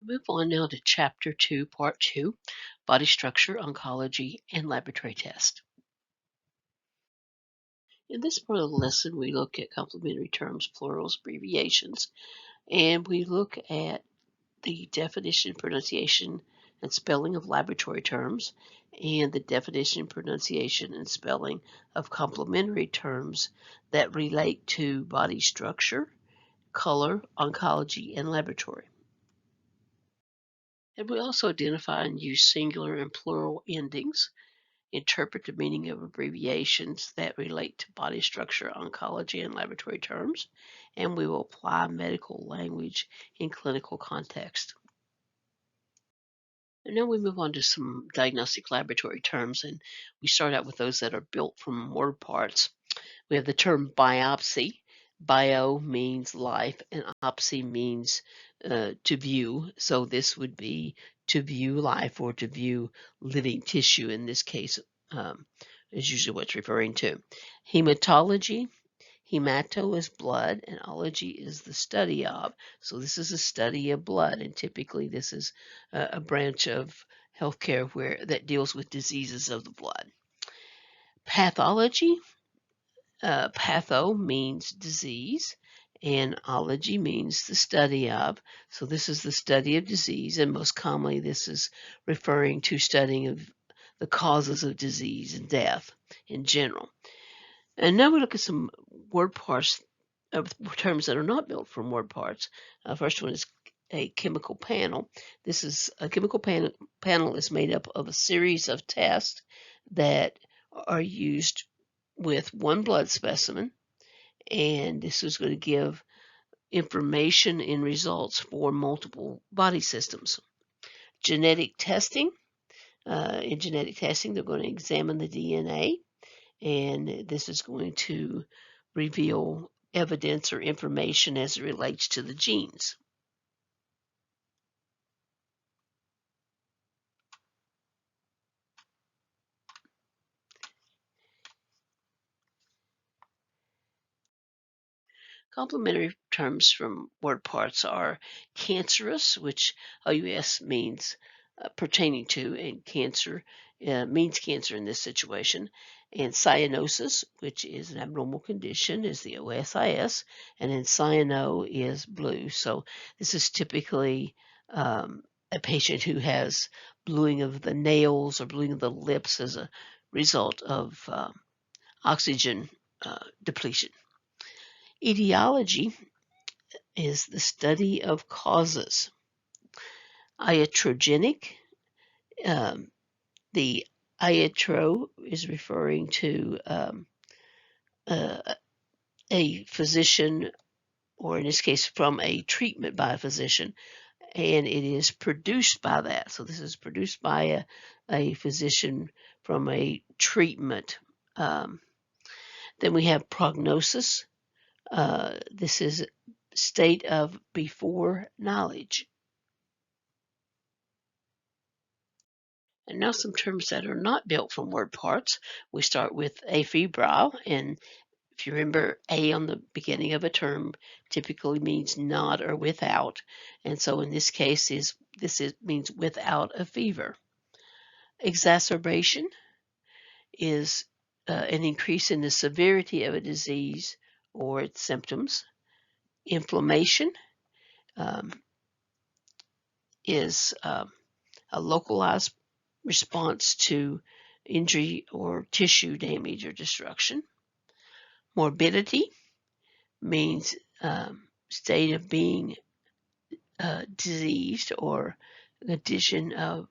Move on now to Chapter 2, Part 2, Body Structure, Oncology, and Laboratory Test. In this part of the lesson, we look at complementary terms, plurals, abbreviations, and we look at the definition, pronunciation, and spelling of laboratory terms, and the definition, pronunciation, and spelling of complementary terms that relate to body structure, color, oncology, and laboratory. And we also identify and use singular and plural endings, interpret the meaning of abbreviations that relate to body structure, oncology, and laboratory terms, and we will apply medical language in clinical context. And now we move on to some diagnostic laboratory terms, and we start out with those that are built from word parts. We have the term biopsy. Bio means life, and opsy means to view. So this would be to view life or to view living tissue. In this case, is usually what it's referring to. Hematology. Hemato is blood, and ology is the study of. So this is a study of blood, and typically this is a branch of healthcare that deals with diseases of the blood. Pathology. Patho means disease, and ology means the study of. So this is the study of disease, and most commonly this is referring to studying of the causes of disease and death in general. And now we look at some word parts of terms that are not built from word parts. First one is a chemical panel. This is a chemical panel is made up of a series of tests that are used with one blood specimen, and this is going to give information and results for multiple body systems. Genetic testing. In genetic testing, they're going to examine the DNA, and this is going to reveal evidence or information as it relates to the genes. Complementary terms from word parts are cancerous, which OUS means pertaining to, and cancer means cancer in this situation, and cyanosis, which is an abnormal condition, is the OSIS, and then cyano is blue. So this is typically a patient who has bluing of the nails or bluing of the lips as a result of oxygen depletion. Etiology is the study of causes. Iatrogenic, the iatro is referring to a physician, or in this case, from a treatment by a physician, and it is produced by that. So this is produced by a physician from a treatment. Then we have prognosis. This is state of before knowledge. And now some terms that are not built from word parts. We start with afebrile, and if you remember, a on the beginning of a term typically means not or without, and so in this case means without a fever. Exacerbation is an increase in the severity of a disease or its symptoms. Inflammation is a localized response to injury or tissue damage or destruction. Morbidity means state of being diseased or condition of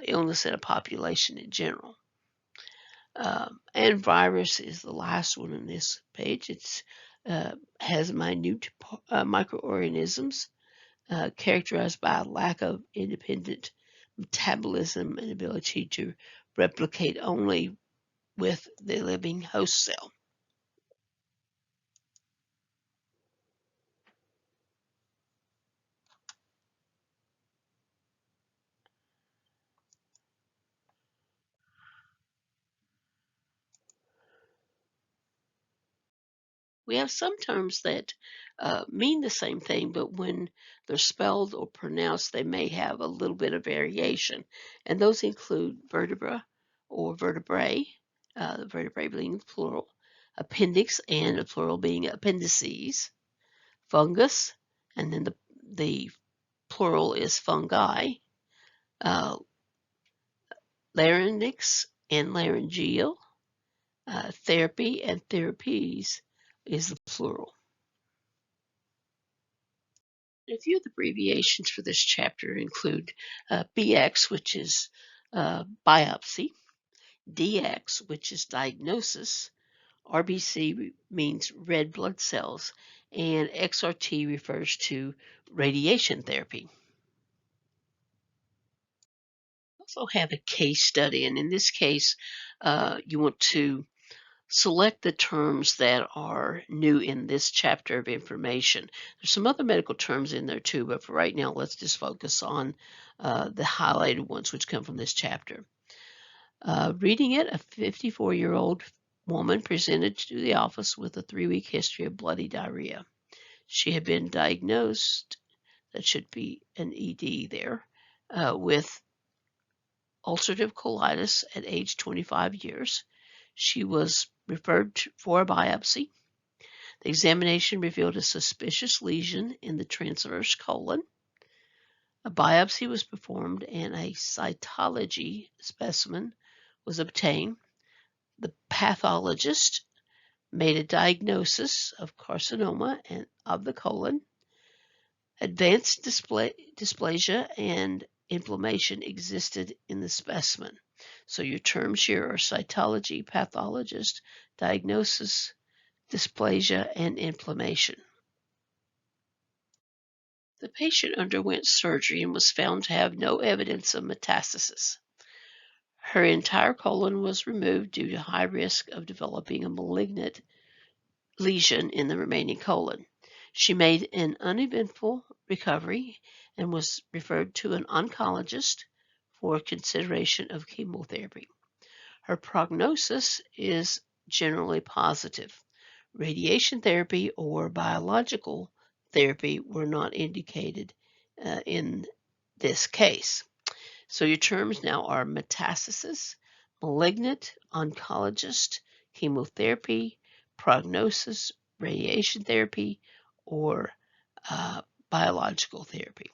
illness in a population in general. And virus is the last one on this page. It has minute microorganisms characterized by a lack of independent metabolism and ability to replicate only with the living host cell. We have some terms that mean the same thing, but when they're spelled or pronounced, they may have a little bit of variation. And those include vertebra or vertebrae, the vertebrae being the plural, appendix and the plural being appendices, fungus, and then the plural is fungi, uh, larynx and laryngeal, therapy and therapies is the plural. A few of the abbreviations for this chapter include BX, which is biopsy, DX, which is diagnosis, RBC means red blood cells, and XRT refers to radiation therapy. We also have a case study, and in this case, you want to select the terms that are new in this chapter of information. There's some other medical terms in there too, but for right now, let's just focus on the highlighted ones which come from this chapter. Reading it, a 54-year-old woman presented to the office with a 3-week history of bloody diarrhea. She had been diagnosed, that should be an ED there, with ulcerative colitis at age 25 years. She was referred for a biopsy. The examination revealed a suspicious lesion in the transverse colon. A biopsy was performed and a cytology specimen was obtained. The pathologist made a diagnosis of carcinoma of the colon. Advanced dysplasia and inflammation existed in the specimen. So your terms here are cytology, pathologist, diagnosis, dysplasia, and inflammation. The patient underwent surgery and was found to have no evidence of metastasis. Her entire colon was removed due to high risk of developing a malignant lesion in the remaining colon. She made an uneventful recovery and was referred to an oncologist for consideration of chemotherapy. Her prognosis is generally positive. Radiation therapy or biological therapy were not indicated in this case. So your terms now are metastasis, malignant, oncologist, chemotherapy, prognosis, radiation therapy, or biological therapy.